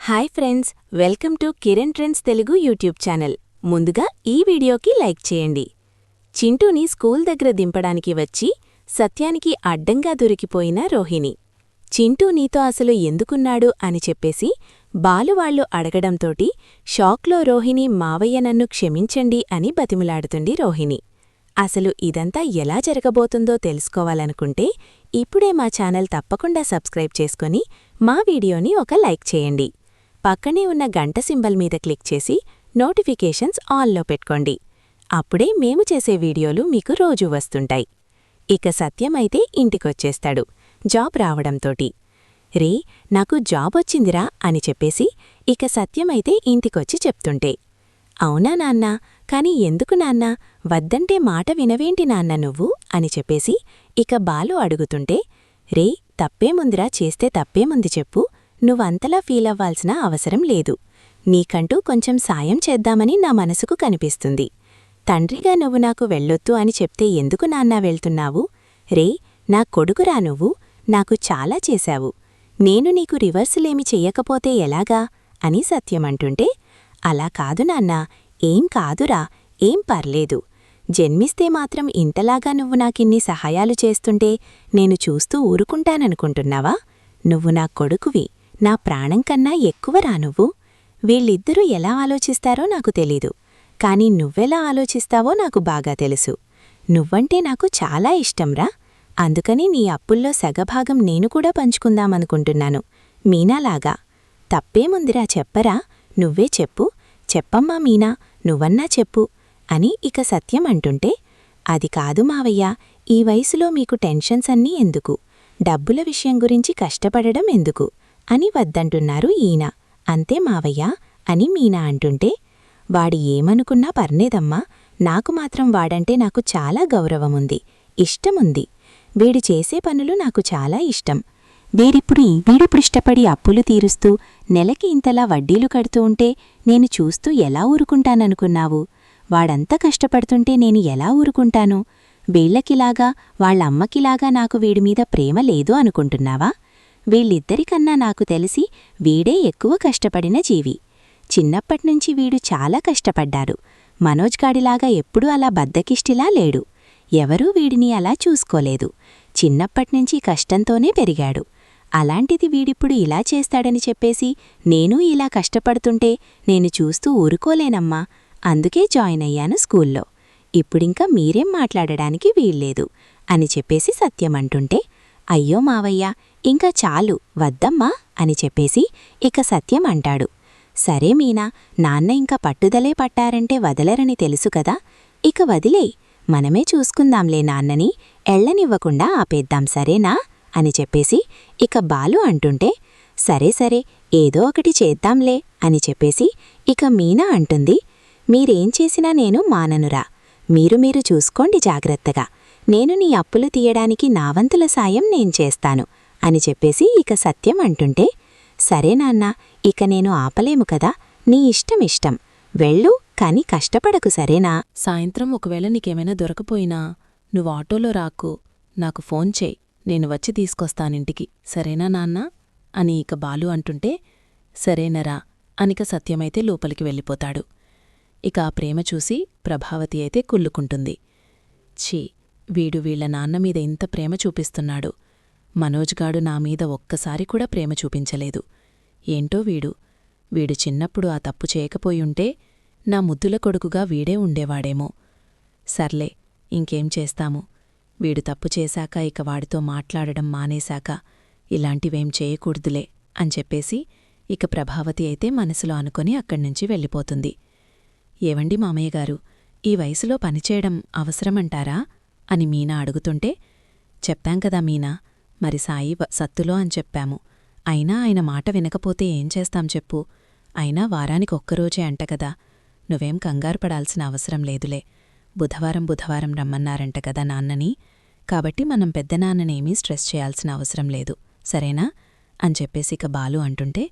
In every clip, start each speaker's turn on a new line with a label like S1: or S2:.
S1: Hi friends, welcome to Kiran trends Telugu YouTube channel. ముందుగా ఈ వీడియోకి లైక్ చేయండి. చింటూని స్కూల్ దగ్గర దింపడానికి వచ్చి సత్యానికి అడ్డంగా దొరికిపోయిన రోహిణి. చింటూ నీతో అసలు ఎందుకున్నాడు అని చెప్పేసి బాలువాళ్లు అడగడంతోటి షాక్లో రోహిణి మావయ్య నన్ను క్షమించండి అని బతిమిలాడుతుంది రోహిణి. అసలు ఇదంతా ఎలా జరగబోతుందో తెలుసుకోవాలనుకుంటే ఇప్పుడే మా ఛానల్ తప్పకుండా సబ్స్క్రైబ్ చేసుకొని మా వీడియోని ఒక లైక్ చేయండి. పక్కనే ఉన్న గంట సింబల్ మీద క్లిక్ చేసి నోటిఫికేషన్స్ ఆన్లో పెట్టుకోండి. అప్పుడే మేము చేసే వీడియోలు మీకు రోజూ వస్తుంటాయి. ఇక సత్యమైతే ఇంటికొచ్చేస్తాడు జాబ్ రావడంతోటి. రే, నాకు జాబ్ వచ్చిందిరా అని చెప్పేసి ఇక సత్యమైతే ఇంటికొచ్చి చెప్తుంటే, అవునా నాన్నా, కాని ఎందుకు నాన్నా, వద్దంటే మాట వినవేంటి నాన్న నువ్వు అని చెప్పేసి ఇక బాలు అడుగుతుంటే, రే, తప్పేముందిరా, చేస్తే తప్పేముంది చెప్పు, నువ్వంతలా ఫీలవ్వాల్సిన అవసరం లేదు. నీకంటూ కొంచెం సాయం చేద్దామని నా మనసుకు కనిపిస్తుంది. తండ్రిగా నువ్వు నాకు వెళ్ళొద్దు అని చెప్తే ఎందుకు నాన్నా వెళ్తున్నావు? రే, నా కొడుకురా నువ్వు, నాకు చాలా చేశావు. నేను నీకు రివర్సులేమి చెయ్యకపోతే ఎలాగా అని సత్యమంటుంటే, అలా కాదు నాన్నా, ఏం కాదురా, ఏం పర్లేదు. జన్మిస్తే మాత్రం ఇంతలాగా నువ్వు నాకిన్ని సహాయాలు చేస్తుంటే నేను చూస్తూ ఊరుకుంటాననుకుంటున్నావా? నువ్వు నా కొడుకువి, నా ప్రాణం కన్నా ఎక్కువరా నువ్వు. వీళ్ళిద్దరూ ఎలా ఆలోచిస్తారో నాకు తెలీదు, కాని నువ్వెలా ఆలోచిస్తావో నాకు బాగా తెలుసు. నువ్వంటే నాకు చాలా ఇష్టంరా. అందుకని నీ అప్పుల్లో సగభాగం నేను కూడా పంచుకుందామనుకుంటున్నాను, మీనాలాగా. తప్పేముందిరా చెప్పరా, నువ్వే చెప్పు, చెప్పమ్మా మీనా, నువ్వన్నా చెప్పు అని ఇక సత్యం అంటుంటే, అది కాదు మావయ్య, ఈ వయసులో మీకు టెన్షన్స్ అన్నీ ఎందుకు, డబ్బుల విషయం గురించి కష్టపడడం ఎందుకు అని వద్దంటున్నారు ఈయన. అంతే మావయ్య అని మీనా అంటుంటే, వాడి ఏమనుకున్నా పర్నేదమ్మా, నాకు మాత్రం వాడంటే నాకు చాలా గౌరవముంది, ఇష్టముంది. వీడు చేసే పనులు నాకు చాలా ఇష్టం. వీడిప్పుడు ఇష్టపడి అప్పులు తీరుస్తూ నెలకి ఇంతలా వడ్డీలు కడుతూ ఉంటే నేను చూస్తూ ఎలా ఊరుకుంటాననుకున్నావు? వాడంత కష్టపడుతుంటే నేను ఎలా ఊరుకుంటాను? వీళ్లకిలాగా వాళ్ళమ్మకిలాగా నాకు వీడిమీద ప్రేమ లేదు అనుకుంటున్నావా? వీళ్ళిద్దరికన్నా నాకు తెలిసి వీడే ఎక్కువ కష్టపడిన జీవి. చిన్నప్పట్నుంచి వీడు చాలా కష్టపడ్డారు. మనోజ్గాడిలాగా ఎప్పుడూ అలా బద్దకిష్టిలా లేడు. ఎవరూ వీడిని అలా చూసుకోలేదు. చిన్నప్పట్నుంచి కష్టంతోనే పెరిగాడు. అలాంటిది వీడిప్పుడు ఇలా చేస్తాడని చెప్పేసి నేను ఇలా కష్టపడుతుంటే నేను చూస్తూ ఊరుకోలేనమ్మా. అందుకే జాయిన్ అయ్యాను స్కూల్లో. ఇప్పుడింకా మీరేం మాట్లాడడానికి వీల్లేదు అని చెప్పేసి సత్యమంటుంటే, అయ్యో మావయ్య, ఇంకా చాలు, వద్దమ్మా అని చెప్పేసి ఇక సత్యం అంటాడు. సరే మీనా, నాన్న ఇంకా పట్టుదలే పట్టారంటే వదలరని తెలుసు కదా, ఇక వదిలేయ్, మనమే చూసుకుందాంలే నాన్నని, ఎళ్లనివ్వకుండా ఆపేద్దాం సరేనా అని చెప్పేసి ఇక బాలు అంటుంటే, సరే సరే, ఏదో ఒకటి చేద్దాంలే అని చెప్పేసి ఇక మీనా అంటుంది, మీరేం చేసినా నేను మాననురా. మీరు చూసుకోండి జాగ్రత్తగా. నేను నీ అప్పులు తీయడానికి నా వంతుల సాయం నేను చేస్తాను అని చెప్పేసి ఇక సత్యం అంటుంటే, సరే నాన్నా, ఇక నేను ఆపలేము కదా, నీ ఇష్టం, వెళ్ళు, కాని కష్టపడకు సరేనా?
S2: సాయంత్రం ఒకవేళ నీకేమైనా దొరకపోయినా నువ్వు ఆటోలో రాకు, నాకు ఫోన్ చేయి, నేను వచ్చి తీసుకొస్తానింటికి, సరేనా నాన్నా అని ఇక బాలు అంటుంటే, సరేనరా అనిక సత్యమైతే లోపలికి వెళ్ళిపోతాడు. ఇక ఆ ప్రేమ చూసి ప్రభావతి అయితే కుళ్ళుకుంటుంది. ఛీ, వీడు వీళ్ల నాన్నమీద ఇంత ప్రేమ చూపిస్తున్నాడు. మనోజ్గాడు నామీద ఒక్కసారి కూడా ప్రేమ చూపించలేదు. ఏంటో వీడు చిన్నప్పుడు ఆ తప్పు చేయకపోయుంటే నా ముద్దుల కొడుకుగా వీడే ఉండేవాడేమో. సర్లే, ఇంకేం చేస్తాము, వీడు తప్పు చేశాక ఇక వాడితో మాట్లాడడం మానేశాక ఇలాంటివేం చేయకూడదులే అని చెప్పేసి ఇక ప్రభావతి అయితే మనసులో అనుకొని అక్కడ్నుంచి వెళ్ళిపోతుంది. ఏవండి మామయ్యగారు, ఈ వయసులో పనిచేయడం అవసరమంటారా అని మీనా అడుగుతుంటే, చెప్పాం కదా మీనా, మరి సాయి సత్తులో అని చెప్పాము. అయినా ఆయన మాట వినకపోతే ఏం చేస్తాం చెప్పు. అయినా వారానికి ఒక్కరోజే అంటకదా, నువ్వేం కంగారు పడాల్సిన అవసరం లేదులే. బుధవారం రమ్మన్నారంట కదా నాన్నని, కాబట్టి మనం పెద్దనాన్ననేమీ స్ట్రెస్ చేయాల్సిన అవసరం లేదు, సరేనా అని చెప్పేసి ఇక బాలు అంటుంటే,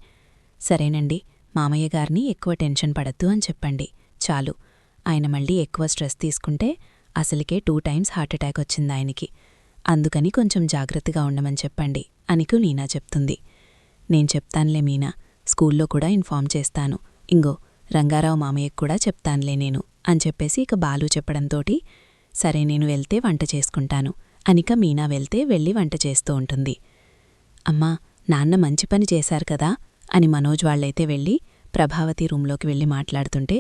S2: సరేనండి, మామయ్యగారిని ఎక్కువ టెన్షన్ పడద్దు అని చెప్పండి, చాలు. ఆయన మళ్ళీ ఎక్కువ స్ట్రెస్ తీసుకుంటే అసలుకే 2 టైమ్స్ హార్ట్అటాక్ వచ్చిందాయనికి, అందుకని కొంచెం జాగ్రత్తగా ఉండమని చెప్పండి అనికు నీనా చెప్తుంది. నేను చెప్తాన్లే మీనా, స్కూల్లో కూడా ఇన్ఫార్మ్ చేస్తాను. ఇంగో రంగారావు మామయ్యకు కూడా చెప్తానులే నేను అని చెప్పేసి ఇక బాలు చెప్పడంతోటి సరే నేను వెళ్తే వంట చేసుకుంటాను అనిక మీనా వెళ్తే వెళ్ళి వంట చేస్తూ ఉంటుంది. అమ్మా నాన్న మంచి పని చేశారు కదా అని మనోజ్ వాళ్ళైతే వెళ్ళి ప్రభావతి రూంలోకి వెళ్ళి మాట్లాడుతుంటే,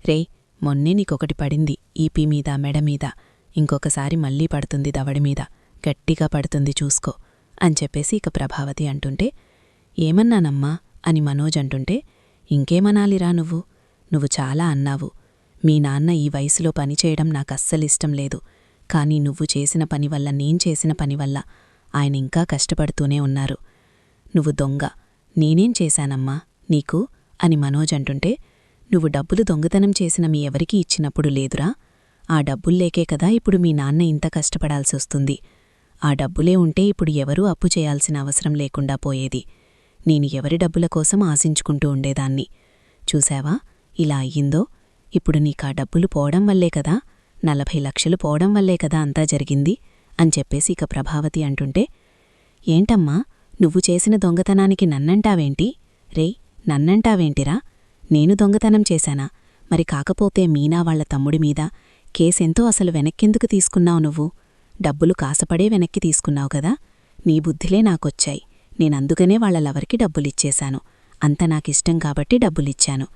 S2: రేయ్ మొన్నే నీకొకటి పడింది ఈపీ మీద మెడ మీద, ఇంకొకసారి మళ్ళీ పడుతుంది దవడిమీద, గట్టిగా పడుతుంది చూసుకో అని చెప్పేసి ఇక ప్రభావతి అంటుంటే, ఏమన్నానమ్మా అని మనోజ్ అంటుంటే, ఇంకేమనాలిరా నువ్వు చాలా అన్నావు. మీ నాన్న ఈ వయసులో పనిచేయడం నాకస్సలిష్టం లేదు, కానీ నువ్వు చేసిన పనివల్ల నేను చేసిన పనివల్ల ఆయన ఇంకా కష్టపడుతూనే ఉన్నారు. నువ్వు దొంగ, నేనేం చేశానమ్మా నీకు అని మనోజ్ అంటుంటే, నువ్వు డబ్బులు దొంగతనం చేసిన మీ ఎవరికీ ఇచ్చినప్పుడు లేదురా, ఆ డబ్బుల్లేకే కదా ఇప్పుడు మీ నాన్న ఇంత కష్టపడాల్సొస్తుంది. ఆ డబ్బులే ఉంటే ఇప్పుడు ఎవరూ అప్పు చేయాల్సిన అవసరం లేకుండా పోయేది. నేను ఎవరి డబ్బుల కోసం ఆశించుకుంటూ ఉండేదాన్ని. చూశావా ఇలా అయ్యిందో? ఇప్పుడు నీకా డబ్బులు పోవడం వల్లే కదా, 40 లక్షలు పోవడం వల్లే కదా అంతా జరిగింది అని చెప్పేసి ఇక ప్రభావతి అంటుంటే, ఏంటమ్మా నువ్వు చేసిన దొంగతనానికి నన్నంటావేంటి? రేయ్ నన్నంటావేంటిరా? నేను దొంగతనం చేశానా? మరి కాకపోతే మీనా వాళ్ల తమ్ముడిమీద కేసెంతో అసలు వెనక్కెందుకు తీసుకున్నావు నువ్వు? డబ్బులు కాసపడే వెనక్కి తీసుకున్నావు కదా. నీ బుద్ధిలే నాకొచ్చాయి. నేనందుకనే వాళ్ల లవర్కి డబ్బులిచ్చేశాను. అంత నాకిష్టం కాబట్టి డబ్బులిచ్చాను.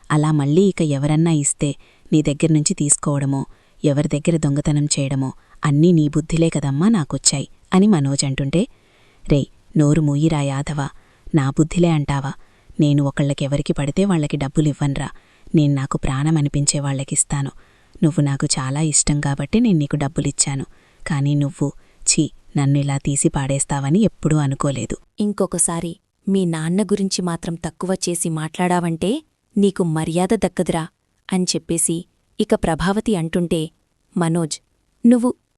S2: అలా మళ్ళీ ఇక ఎవరన్నా ఇస్తే నీ దగ్గర్నుంచి తీసుకోవడమో, ఎవరి దగ్గర దొంగతనం చేయడమో అన్నీ నీ బుద్ధిలే కదమ్మా నాకొచ్చాయి అని మనోజ్ అంటుంటే, రేయ్ నోరు మూయిరా యాదవా, నా బుద్ధిలే అంటావా? నేను ఒకళ్ళకెవరికి పడితే వాళ్లకి డబ్బులివ్వన్రా. నేను నాకు ప్రాణమనిపించే వాళ్లకిస్తాను. నువ్వు నాకు చాలా ఇష్టం కాబట్టి నేను నీకు డబ్బులిచ్చాను. కానీ నువ్వు ఛీ నన్ను ఇలా తీసి పాడేస్తావని ఎప్పుడూ అనుకోలేదు.
S1: ఇంకొకసారి మీ నాన్న గురించి మాత్రం తక్కువ చేసి మాట్లాడావంటే నీకు మర్యాద దక్కదురా అని చెప్పేసి ఇక ప్రభావతి అంటుంటే, మనోజ్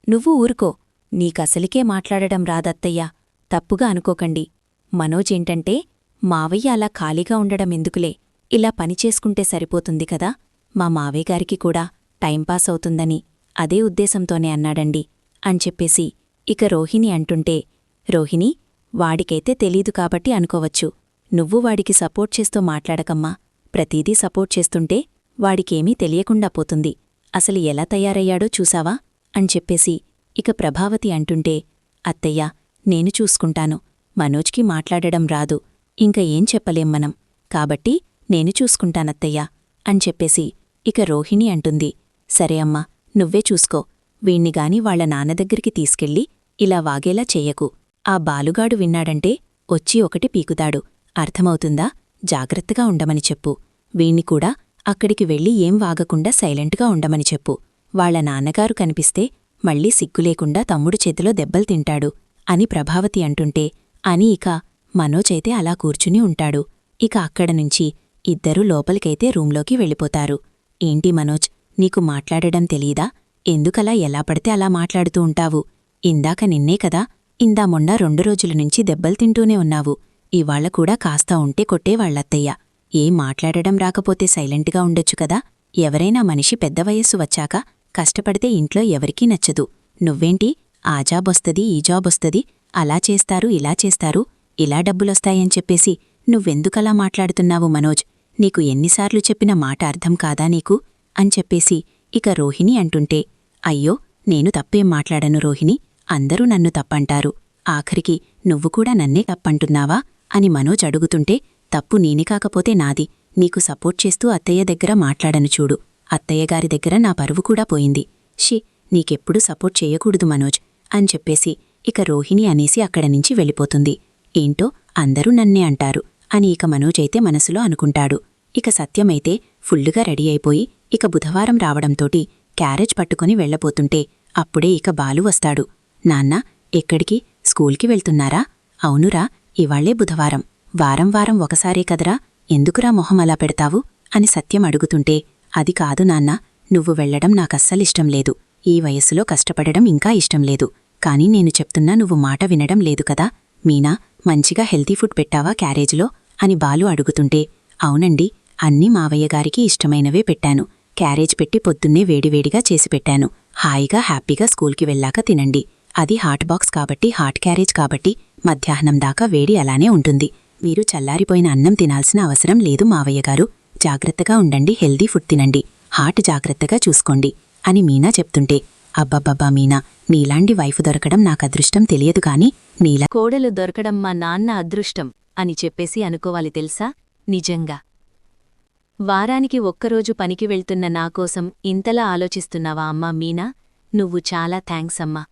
S1: నువ్వు ఊరుకో, నీకసలికే మాట్లాడడం రాదత్తయ్యా, తప్పుగా అనుకోకండి. మనోజేంటంటే మావయ్య అలా ఖాళీగా ఉండడమెందుకులే, ఇలా పనిచేసుకుంటే సరిపోతుంది కదా, మా మావయ్యగారికి కూడా టైంపాస్ అవుతుందని అదే ఉద్దేశంతోనే అన్నాడండి అని చెప్పేసి ఇక రోహిణి అంటుంటే, రోహిణి వాడికైతే తెలీదు కాబట్టి అనుకోవచ్చు, నువ్వు వాడికి సపోర్ట్ చేస్తూ మాట్లాడకమ్మా. ప్రతీదీ సపోర్ట్ చేస్తుంటే వాడికేమీ తెలియకుండా పోతుంది. అసలు ఎలా తయారయ్యాడో చూసావా అని చెప్పేసి ఇక ప్రభావతి అంటుంటే, అత్తయ్యా నేను చూసుకుంటాను, మనోజ్కి మాట్లాడడం రాదు, ఇంక ఏం చెప్పలేం మనం, కాబట్టి నేను చూసుకుంటానత్తయ్యా అని చెప్పేసి ఇక రోహిణి అంటుంది. సరే అమ్మా నువ్వే చూసుకో, వీణ్ణిగాని వాళ్ల నాన్న దగ్గరికి తీసుకెళ్ళి ఇలా వాగేలా చెయ్యకు. ఆ బాలుగాడు విన్నాడంటే వచ్చి ఒకటి పీకుతాడు, అర్థమవుతుందా? జాగ్రత్తగా ఉండమని చెప్పు. వీణ్ణి కూడా అక్కడికి వెళ్ళి ఏం వాగకుండా సైలెంట్గా ఉండమని చెప్పు. వాళ్ల నాన్నగారు కనిపిస్తే మళ్ళీ సిగ్గులేకుండా తమ్ముడు చేతిలో దెబ్బలు తింటాడు అని ప్రభావతి అంటుంటే, అని ఇక మనోజైతే అలా కూర్చుని ఉంటాడు. ఇక అక్కడనుంచి ఇద్దరూ లోపలికైతే రూంలోకి వెళ్ళిపోతారు. ఏంటి మనోజ్, నీకు మాట్లాడడం తెలీదా? ఎందుకలా ఎలా పడితే అలా మాట్లాడుతూ ఉంటావు? ఇందాక నిన్నే కదా, మొన్న 2 రోజుల నుంచి దెబ్బలు తింటూనే ఉన్నావు. ఇవాళ కూడా కాస్త ఉంటే కొట్టేవాళ్లత్తయ్య. ఏం మాట్లాడడం రాకపోతే సైలెంట్గా ఉండొచ్చు కదా. ఎవరైనా మనిషి పెద్ద వయస్సు వచ్చాక కష్టపడితే ఇంట్లో ఎవరికీ నచ్చదు. నువ్వేంటి ఆ జాబొస్తది ఈ జాబొస్తది, అలా చేస్తారు ఇలా చేస్తారు, ఇలా డబ్బులొస్తాయని చెప్పేసి నువ్వెందుకలా మాట్లాడుతున్నావు మనోజ్? నీకు ఎన్నిసార్లు చెప్పిన మాట అర్థం కాదా నీకు అని చెప్పేసి ఇక రోహిణి అంటుంటే, అయ్యో నేను తప్పేం మాట్లాడను రోహిణి, అందరూ నన్ను తప్పంటారు, ఆఖరికి నువ్వు కూడా నన్నే తప్పంటున్నావా అని మనోజ్ అడుగుతుంటే, తప్పు నీని కాకపోతే నాది, నీకు సపోర్ట్ చేస్తూ అత్తయ్య దగ్గర మాట్లాడను చూడు, అత్తయ్యగారి దగ్గర నా పరువు కూడా పోయింది. షీ నీకెప్పుడు సపోర్ట్ చేయకూడదు మనోజ్ అని చెప్పేసి ఇక రోహిణి అనేసి అక్కడనుంచి వెళ్ళిపోతుంది. ఏంటో అందరూ నన్నే అంటారు అని ఇక మనోజైతే మనసులో అనుకుంటాడు. ఇక సత్యమైతే ఫుల్లుగా రెడీ అయిపోయి ఇక బుధవారం రావడంతోటి క్యారేజ్ పట్టుకుని వెళ్లబోతుంటే అప్పుడే ఇక బాలు వస్తాడు. నాన్నా ఎక్కడికి, స్కూల్కి వెళ్తున్నారా? అవునురా, ఇవాళ్లే బుధవారం, వారం వారం ఒకసారే కదరా, ఎందుకురా మొహం అలా పెడతావు అని సత్యం అడుగుతుంటే, అది కాదు నాన్నా, నువ్వు వెళ్లడం నాకస్సలిష్టం లేదు, ఈ వయస్సులో కష్టపడడం ఇంకా ఇష్టం లేదు, కానీ నేను చెప్తున్నా నువ్వు మాట వినడం లేదు కదా. మీనా మంచిగా హెల్తీ ఫుడ్ పెట్టావా క్యారేజ్లో అని బాలు అడుగుతుంటే, అవునండి, అన్నీ మావయ్యగారికి ఇష్టమైనవే పెట్టాను, క్యారేజ్ పెట్టి పొద్దున్నే వేడివేడిగా చేసి పెట్టాను, హాయిగా హ్యాపీగా స్కూల్కి వెళ్ళాక తినండి, అది హాట్ బాక్స్ కాబట్టి హాట్ క్యారేజ్ కాబట్టి మధ్యాహ్నం దాకా వేడి అలానే ఉంటుంది,
S3: మీరు చల్లారిపోయిన అన్నం తినాల్సిన అవసరం లేదు మావయ్యగారు. జాగ్రత్తగా ఉండండి, హెల్దీ ఫుడ్ తినండి, హార్ట్ జాగ్రత్తగా చూసుకోండి అని మీనా చెప్తుంటే, అబ్బబ్బబ్బా మీనా, నీలాంటి వైఫ్ దొరకడం నాకదృష్టం తెలియదు కాని నీలా
S1: కోడలు దొరకడం మా నాన్న అదృష్టం అని చెప్పేసి అనుకోవాలి తెలుసా. నిజంగా వారానికి ఒక్కరోజు పనికి వెళ్తున్న నాకోసం ఇంతలా ఆలోచిస్తున్నావా అమ్మా మీనా? నువ్వు చాలా థ్యాంక్స్ అమ్మా.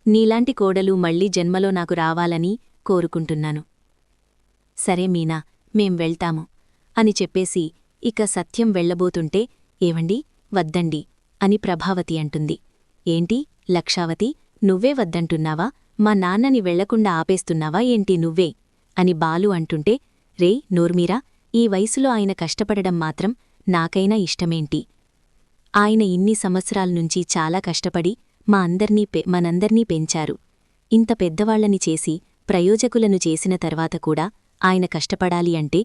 S1: నీలాంటి కోడలు మళ్ళీ జన్మలో నాకు రావాలని కోరుకుంటున్నాను. సరే మీనా, మేం వెళ్తాము అని చెప్పేసి ఇక సత్యం వెళ్లబోతుంటే, ఏవండి వద్దండి అని ప్రభావతి అంటుంది. ఏంటి లక్షావతి, నువ్వే వద్దంటున్నావా? మా నాన్నని వెళ్లకుండా ఆపేస్తున్నావా ఏంటి నువ్వే అని బాలు అంటుంటే, రే నోర్మీరా, ఈ వయసులో ఆయన కష్టపడడం మాత్రం నాకైనా ఇష్టమేంటి? ఆయన ఇన్ని సంవత్సరాల్నుంచి చాలా కష్టపడి మనందర్నీ పెంచారు. ఇంత పెద్దవాళ్లని చేసి ప్రయోజకులను చేసిన తర్వాత కూడా ఆయన కష్టపడాలి అంటే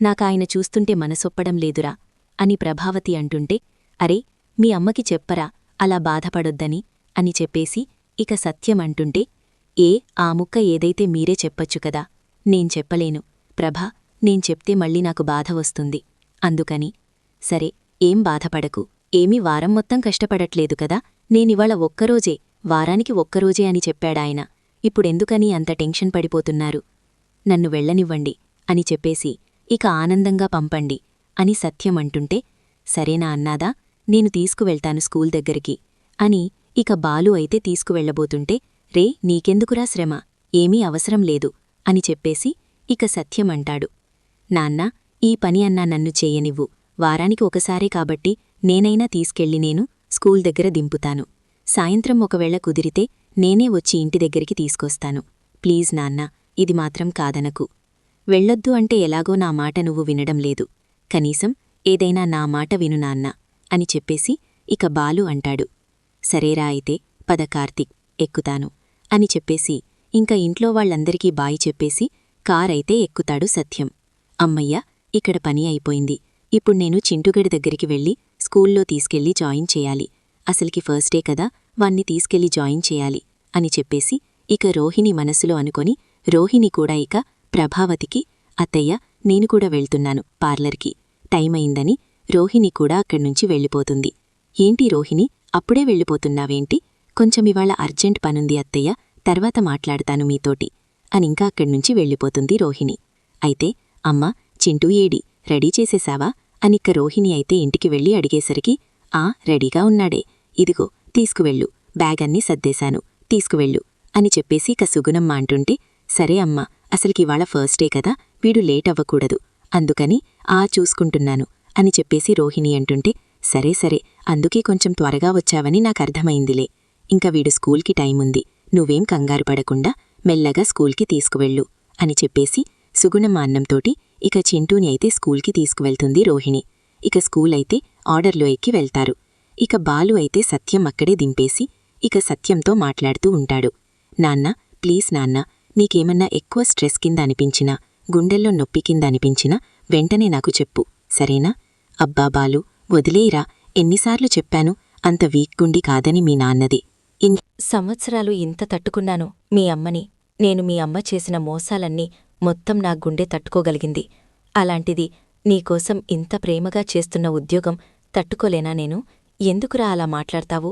S1: నాకాయన చూస్తుంటే మనసొప్పడం లేదురా అని ప్రభావతి అంటుంటే, అరే మీ అమ్మకి చెప్పరా అలా బాధపడొద్దని అని చెప్పేసి ఇక సత్యం అంటుంటే, ఆ ముక్క ఏదైతే మీరే చెప్పొచ్చు కదా, నేను చెప్పలేను ప్రభా, నేను చెప్తే మళ్ళీ నాకు బాధ వస్తుంది. అందుకని సరే ఏం బాధపడకు, ఏమీ వారం మొత్తం కష్టపడట్లేదు కదా, నేనివాళ ఒక్కరోజే, వారానికి ఒక్కరోజే అని చెప్పాడాయన. ఇప్పుడెందుకని అంత టెన్షన్ పడిపోతున్నారు? నన్ను వెళ్ళనివ్వండి అని చెప్పేసి ఇక ఆనందంగా పంపండి అని సత్యం అంటుంటే, సరేనా అన్నాదా, నేను తీసుకువెళ్తాను స్కూల్ దగ్గరికి అని ఇక బాలు అయితే తీసుకువెళ్లబోతుంటే, రే నీకెందుకురా శ్రమ, ఏమీ అవసరం లేదు అని చెప్పేసి ఇక సత్యం అంటాడు. నాన్నా, ఈ పని అన్నా నన్ను చేయనివ్వు, వారానికి ఒకసారే కాబట్టి నేనైనా తీసుకెళ్ళి నేను స్కూల్ దగ్గర దింపుతాను. సాయంత్రం ఒకవేళ కుదిరితే నేనే వచ్చి ఇంటి దగ్గరికి తీసుకొస్తాను. ప్లీజ్ నాన్నా, ఇది మాత్రం కాదనకు. వెళ్ళొద్దు అంటే ఎలాగో నా మాట నువ్వు వినడం లేదు, కనీసం ఏదైనా నా మాట విను నాన్నా అని చెప్పేసి ఇక బాలు అంటాడు. సరేరా అయితే పద కార్తీక్, ఎక్కుతాను అని చెప్పేసి ఇంక ఇంట్లో వాళ్లందరికీ బాయి చెప్పేసి కారైతే ఎక్కుతాడు సత్యం. అమ్మయ్య, ఇక్కడ పని అయిపోయింది. ఇప్పుడు నేను చింటుగడి దగ్గరికి వెళ్ళి స్కూల్లో తీసుకెళ్లి జాయిన్ చేయాలి. అసలికి ఫస్ట్ డే కదా, వాణ్ణి తీసుకెళ్లి జాయిన్ చేయాలి అని చెప్పేసి ఇక రోహిణి మనసులో అనుకొని, రోహిణి కూడా ఇక ప్రభావతికి, అత్తయ్య నేను కూడా వెళ్తున్నాను పార్లర్కి, టైమయిందని రోహిణి కూడా అక్కడ్నుంచి వెళ్ళిపోతుంది. ఏంటి రోహిణి, అప్పుడే వెళ్ళిపోతున్నావేంటి? కొంచెమివాళ అర్జెంట్ పనుంది అత్తయ్య, తర్వాత మాట్లాడతాను మీతోటి అనింకా అక్కడ్నుంచి వెళ్ళిపోతుంది రోహిణి. అయితే అమ్మా చింటూ ఏడి, రెడీ చేసేశావా అనిక్క రోహిణి అయితే ఇంటికి వెళ్ళి అడిగేసరికి, రెడీగా ఉన్నాడే, ఇదిగో తీసుకువెళ్ళు, బ్యాగన్నీ సర్దేశాను, తీసుకువెళ్ళు అని చెప్పేసి ఇక సుగుణమ్మ అంటుంటే, సరే అమ్మా, అసలికివాళ ఫస్ట్ డే కదా, వీడు లేట్ అవ్వకూడదు, అందుకని చూసుకుంటున్నాను అని చెప్పేసి రోహిణి అంటుంటే, సరే సరే, అందుకే కొంచెం త్వరగా వచ్చావని నాకర్థమైందిలే. ఇంక వీడు స్కూల్కి టైముంది, నువ్వేం కంగారు పడకుండా మెల్లగా స్కూల్కి తీసుకువెళ్ళు అని చెప్పేసి సుగుణమ్మ అన్నంతోటి ఇక చింటూని అయితే స్కూల్కి తీసుకువెళ్తుంది రోహిణి. ఇక స్కూలైతే ఆర్డర్లో ఎక్కి వెళ్తారు. ఇక బాలు అయితే సత్యం అక్కడే దింపేసి ఇక సత్యంతో మాట్లాడుతూ ఉంటాడు. నాన్నా, ప్లీజ్ నాన్నా, నీకేమన్నా ఎక్కువ స్ట్రెస్ కింద అనిపించినా, గుండెల్లో నొప్పి కింద అనిపించినా వెంటనే నాకు చెప్పు, సరేనా? అబ్బా బాలు, వదిలేయిరా, ఎన్నిసార్లు చెప్పాను, అంత వీక్ గుండి కాదని మీ నాన్నది. సంవత్సరాలు ఇంత తట్టుకున్నాను మీ అమ్మని. నేను మీ అమ్మ చేసిన మోసాలన్నీ మొత్తం నా గుండె తట్టుకోగలిగింది. అలాంటిది నీకోసం ఇంత ప్రేమగా చేస్తున్న ఉద్యోగం తట్టుకోలేనా నేను? ఎందుకురా అలా మాట్లాడతావు?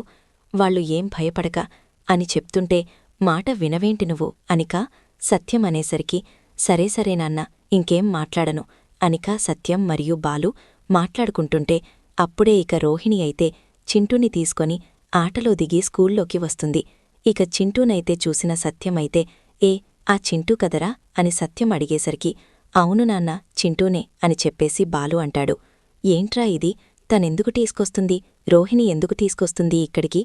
S1: వాళ్ళు ఏం భయపడక అని చెప్తుంటే మాట వినవేంటి నువ్వు అనికా? సత్యం అనేసరికి, సరే సరే నాన్న, ఇంకేం మాట్లాడను అనికా సత్యం మరియు బాలు మాట్లాడుకుంటుంటే అప్పుడే ఇక రోహిణి అయితే చింటూని తీసుకొని ఆటలో దిగి స్కూల్లోకి వస్తుంది. ఇక చింటూనైతే చూసిన సత్యమైతే, ఆ చింటూ కదరా అని సత్యం అడిగేసరికి, అవును నాన్న, చింటూనే అని చెప్పేసి బాలు అంటాడు. ఏంట్రా ఇది, తనెందుకు తీసుకొస్తుంది, రోహిణి ఎందుకు తీసుకొస్తుంది ఇక్కడికి?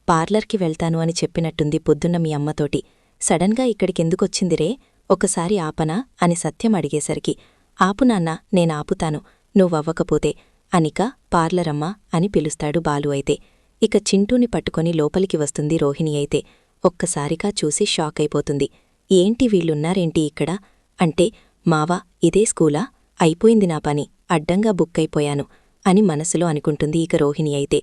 S1: పార్లర్కి వెళ్తాను అని చెప్పినట్టుంది పొద్దున్న మీ అమ్మతోటి, సడన్గా ఇక్కడికెందుకొచ్చిందిరే, ఒకసారి ఆపనా అని సత్యం అడిగేసరికి, ఆపు నాన్న, నేనాపుతాను, నువ్వవ్వకపోతే అనిక పార్లరమ్మా అని పిలుస్తాడు బాలు అయితే. ఇక చింటూని పట్టుకొని లోపలికి వస్తుంది రోహిణి అయితే. ఒక్కసారిగా చూసి షాక్ అయిపోతుంది. ఏంటి వీళ్ళున్నారేంటి ఇక్కడ అంటే, మావా ఇదే స్కూలా, అయిపోయింది నా పని, అడ్డంగా బుక్కైపోయాను అని మనసులో అనుకుంటుంది ఇక రోహిణి అయితే.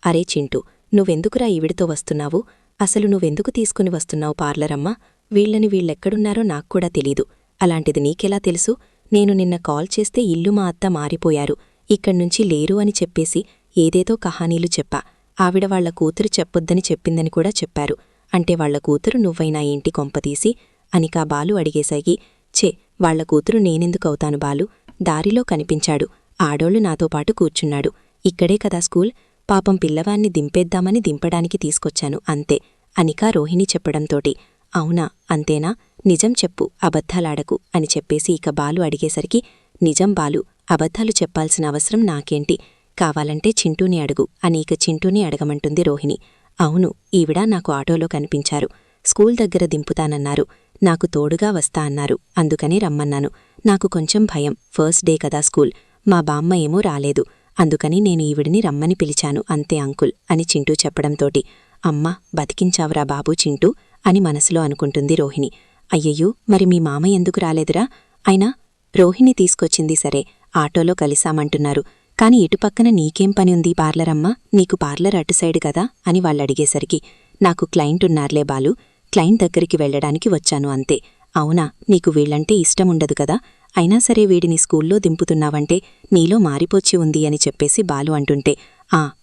S1: అరే చింటూ, నువ్వెందుకురా ఈవిడితో వస్తున్నావు? అసలు నువ్వెందుకు తీసుకుని వస్తున్నావు పార్లరమ్మా? వీళ్ళెక్కడున్నారో నాక్కూడా తెలీదు
S3: అలాంటిది నీకెలా తెలుసు? నేను నిన్న కాల్ చేస్తే ఇల్లు మా అత్త మారిపోయారు, ఇక్కడ్నుంచి లేరు అని చెప్పేసి ఏదేదో కహానీలు చెప్పా. ఆవిడ వాళ్ల కూతురు చెప్పొద్దని చెప్పిందని కూడా చెప్పారు. అంటే వాళ్ల కూతురు నువ్వైనా ఏంటి కొంపతీసి? అనికా బాలు అడిగేసాగి. ఛే, వాళ్ల కూతురు నేనెందుకవుతాను బాలు? దారిలో కనిపించాడు. ఆడోళ్లు నాతో పాటు కూర్చున్నాడు. ఇక్కడే కదా స్కూల్. పాపం పిల్లవాన్ని దింపేద్దామని దింపడానికి తీసుకొచ్చాను అంతే అనికా రోహిణి చెప్పడంతోటి. అవునా, అంతేనా? నిజం చెప్పు, అబద్ధాలాడకు అని చెప్పేసి ఇక బాలు అడిగేసరికి, నిజం బాలు, అబద్ధాలు చెప్పాల్సిన అవసరం నాకేంటి? కావాలంటే చింటూని అడుగు అని ఇక చింటూని అడగమంటుంది రోహిణి. అవును, ఈవిడ నాకు ఆటోలో కనిపించారు. స్కూల్ దగ్గర దింపుతానన్నారు. నాకు తోడుగా వస్తా అన్నారు. అందుకని రమ్మన్నాను. నాకు కొంచెం భయం, ఫస్ట్ డే కదా స్కూల్. మా బామ్మ ఏమో రాలేదు. అందుకని నేను ఈవిడిని రమ్మని పిలిచాను అంతే అంకుల్ అని చింటూ చెప్పడంతోటి, అమ్మా బతికించావురా బాబూ చింటూ అని మనసులో అనుకుంటుంది రోహిణి. అయ్యయ్యో, మరి మీ మామ ఎందుకు రాలేదురా? అయినా రోహిణి తీసుకొచ్చింది సరే, ఆటోలో కలిసామంటున్నారు. కాని ఇటుపక్కన నీకేం పని ఉంది పార్లరమ్మా? నీకు పార్లర్ అటు సైడ్ కదా అని వాళ్ళడిగేసరికి, నాకు క్లయింట్ ఉన్నారులే బాలు, క్లయింట్ దగ్గరికి వెళ్లడానికి వచ్చాను అంతే. అవునా, నీకు వీళ్లంటే ఇష్టముండదు కదా? అయినా సరే వీడిని స్కూల్లో దింపుతున్నావంటే నీలో మారిపోచ్చి ఉంది అని చెప్పేసి బాలు అంటుంటే,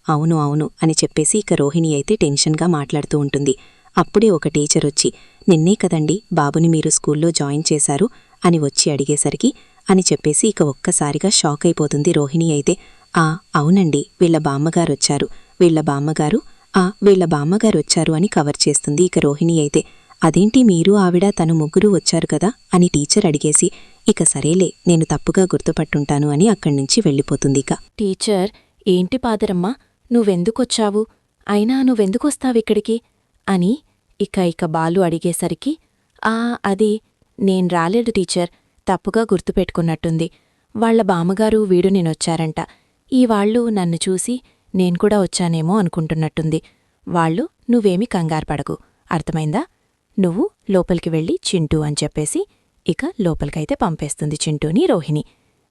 S3: అవును అవును అని చెప్పేసి ఇక రోహిణి అయితే టెన్షన్గా మాట్లాడుతూ ఉంటుంది. అప్పుడే ఒక టీచరొచ్చి, నిన్నే కదండి బాబుని మీరు స్కూల్లో జాయిన్ చేశారు అని వచ్చి అడిగేసరికి అని చెప్పేసి ఇక ఒక్కసారిగా షాక్ అయిపోతుంది రోహిణి అయితే. అవునండి, వీళ్ల బామ్మగారొచ్చారు, వీళ్ల బామ్మగారొచ్చారు అని కవర్ చేస్తుంది ఇక రోహిణి అయితే. అదేంటి మీరు ఆవిడ తను ముగ్గురూ వచ్చారు కదా అని టీచర్ అడిగేసి, ఇక సరేలే నేను తప్పుగా గుర్తుపట్టుంటాను అని అక్కడ్నుంచి వెళ్ళిపోతుందిక.
S2: టీచర్, ఏంటి పాదరమ్మా, నువ్వెందుకొచ్చావు? అయినా నువ్వెందుకొస్తావిక్కడికి అని ఇక బాలు అడిగేసరికి, అది నేను రాలేదు టీచర్, తప్పుగా గుర్తుపెట్టుకున్నట్టుంది. వాళ్ల బామ్మగారు వీడు నేనొచ్చారంట. ఈ వాళ్ళు నన్ను చూసి నేన్కూడా వచ్చానేమో అనుకుంటున్నట్టుంది. వాళ్ళు నువ్వేమీ కంగారుపడకు, అర్థమైందా? నువ్వు లోపలికి వెళ్ళి చింటూ అని చెప్పేసి ఇక లోపలికైతే పంపేస్తుంది చింటూని రోహిణి.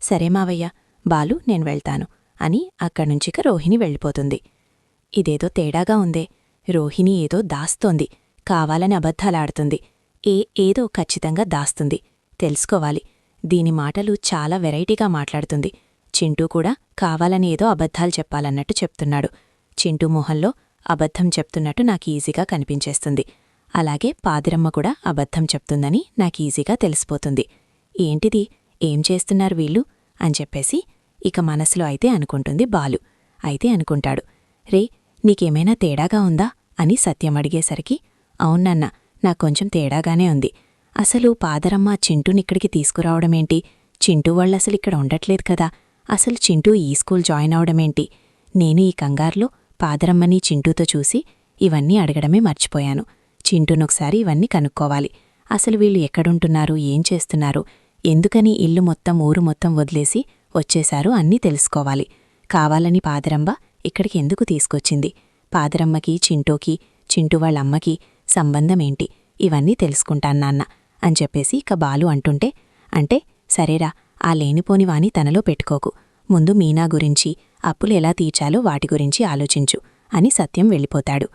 S2: సరే మావయ్య, బాలు నేను వెళ్తాను అని అక్కడ్నుంచిక రోహిణి వెళ్ళిపోతుంది. ఇదేదో తేడాగా ఉందే, రోహిణి ఏదో దాస్తోంది, కావాలని అబద్ధాలాడుతుంది, ఏదో ఖచ్చితంగా దాస్తుంది, తెలుసుకోవాలి. దీని మాటలు చాలా వెరైటీగా మాట్లాడుతుంది. చింటూ కూడా కావాలని ఏదో అబద్ధాలు చెప్పాలన్నట్టు చెప్తున్నాడు. చింటూ మొహంలో అబద్ధం చెప్తున్నట్టు నాకు ఈజీగా కనిపించేస్తుంది. అలాగే పాదిరమ్మ కూడా అబద్ధం చెప్తుందని నాకీజీగా తెలిసిపోతుంది. ఏంటిది, ఏం చేస్తున్నారు వీళ్ళు అని చెప్పేసి ఇక మనసులో అయితే అనుకుంటుంది బాలు. అయితే అనుకుంటాడు, రే నీకేమైనా తేడాగా ఉందా అని సత్యం అడిగేసరికి, అవునన్నా, నాకొంచెం తేడాగానే ఉంది. అసలు పాదరమ్మ చింటూనిక్కడికి తీసుకురావడమేంటి? చింటూ వాళ్ళసలిక్కడ ఉండట్లేదు కదా, అసలు చింటూ ఈ స్కూల్ జాయిన్ అవడమేంటి? నేను ఈ కంగారులో పాదరమ్మని చింటూతో చూసి ఇవన్నీ అడగడమే మర్చిపోయాను. చింటూనొకసారి ఇవన్నీ కనుక్కోవాలి. అసలు వీళ్ళు ఎక్కడుంటున్నారు, ఏం చేస్తున్నారు, ఎందుకని ఇల్లు మొత్తం ఊరు మొత్తం వదిలేసి వచ్చేశారు అన్నీ తెలుసుకోవాలి. కావాలని పాదరమ్మ ఇక్కడికి ఎందుకు తీసుకొచ్చింది? పాదరమ్మకి చింటూకి, చింటూ వాళ్ళమ్మకి సంబంధమేంటి? ఇవన్నీ తెలుసుకుంటాన్నాన్న అని చెప్పేసి ఇక బాలు అంటుంటే, అంటే సరేరా, ఆ లేనిపోనివాని తనలో పెట్టుకోకు, ముందు మీనా గురించి, అప్పులు ఎలా తీర్చాలో వాటి గురించి ఆలోచించు అని సత్యం వెళ్ళిపోతాడు.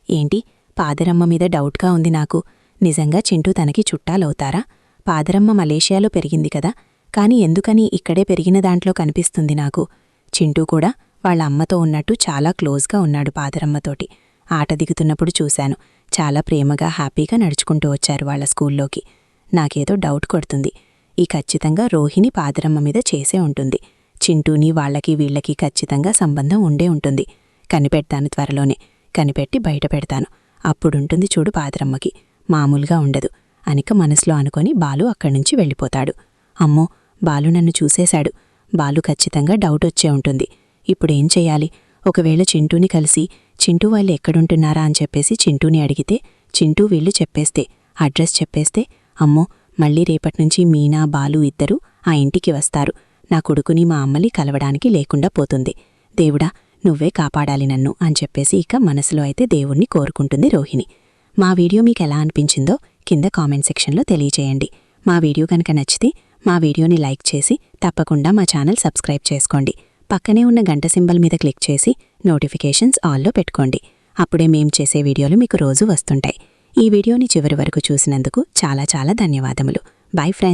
S2: ఏంటి, పాదరమ్మ మీద డౌట్గా ఉంది నాకు. నిజంగా చింటూ తనకి చుట్టాలవుతారా? పాదరమ్మ మలేషియాలో పెరిగింది కదా, కాని ఎందుకని ఇక్కడే పెరిగిన దాంట్లో కనిపిస్తుంది నాకు. చింటూ కూడా వాళ్ళ అమ్మతో ఉన్నట్టు చాలా క్లోజ్గా ఉన్నాడు పాదరమ్మతోటి. ఆట దిగుతున్నప్పుడు చూశాను, చాలా ప్రేమగా హ్యాపీగా నడుచుకుంటూ వచ్చారు వాళ్ళ స్కూల్లోకి. నాకేదో డౌట్ కొడుతుంది. ఈ ఖచ్చితంగా రోహిణి పాదరమ్మ మీద చేసే ఉంటుంది. చింటూని వాళ్లకి వీళ్లకి ఖచ్చితంగా సంబంధం ఉండే ఉంటుంది. కనిపెడతాను, త్వరలోనే కనిపెట్టి బయట పెడతాను. అప్పుడుంటుంది చూడు పాదరమ్మకి, మామూలుగా ఉండదు అనిక మనసులో అనుకొని బాలు అక్కడ్నుంచి వెళ్ళిపోతాడు. అమ్మో, బాలు నన్ను చూసేశాడు. బాలు ఖచ్చితంగా డౌట్ వచ్చే ఉంటుంది. ఇప్పుడేం చెయ్యాలి? ఒకవేళ చింటూని కలిసి చింటూ వాళ్ళు ఎక్కడుంటున్నారా అని చెప్పేసి చింటూని అడిగితే, చింటూ వీళ్ళు చెప్పేస్తే, అడ్రస్ చెప్పేస్తే, అమ్మో, మళ్ళీ రేపట్నుంచి మీనా బాలు ఇద్దరూ ఆ ఇంటికి వస్తారు. నా కొడుకుని మా అమ్మని కలవడానికి లేకుండా పోతుంది. దేవుడా, నువ్వే కాపాడాలి నన్ను అని చెప్పేసి ఇక మనసులో అయితే దేవుణ్ణి కోరుకుంటుంది రోహిణి. మా వీడియో మీకెలా అనిపించిందో కింద కామెంట్ సెక్షన్లో తెలియజేయండి. మా వీడియో కనుక నచ్చితే మా వీడియోని లైక్ చేసి తప్పకుండా మా ఛానల్ సబ్స్క్రైబ్ చేసుకోండి. పక్కనే ఉన్న గంట సింబల్ మీద క్లిక్ చేసి నోటిఫికేషన్స్ ఆల్లో పెట్టుకోండి. అప్పుడే మేం చేసే వీడియోలు మీకు రోజూ వస్తుంటాయి. ఈ వీడియోని చివరి వరకు చూసినందుకు చాలా చాలా ధన్యవాదములు. Bye friends.